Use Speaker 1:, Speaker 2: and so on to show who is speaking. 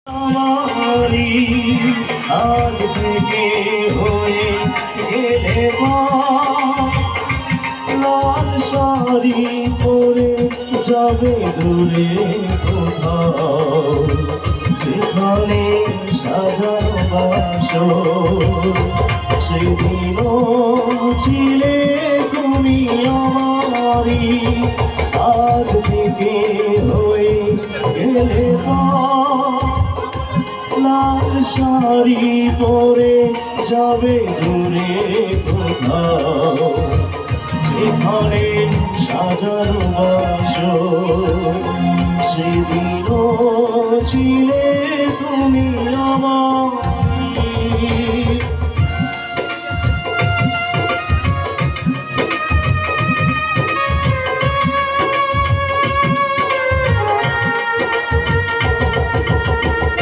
Speaker 1: আমারি আজ থেকে হয়ে গেলে লাল শাড়ি পরে যাবে দূরে কোথাও, যেখানে সাজানো বাসর। সেদিনও ছিলে তুমি আমারি আজ থেকে হয়ে গেলে লাল শাড়ি পরে যাবে দূরে কোথাও, যেখানে সাজানো বাসর। সেদিনও ছিলে তুমি আমার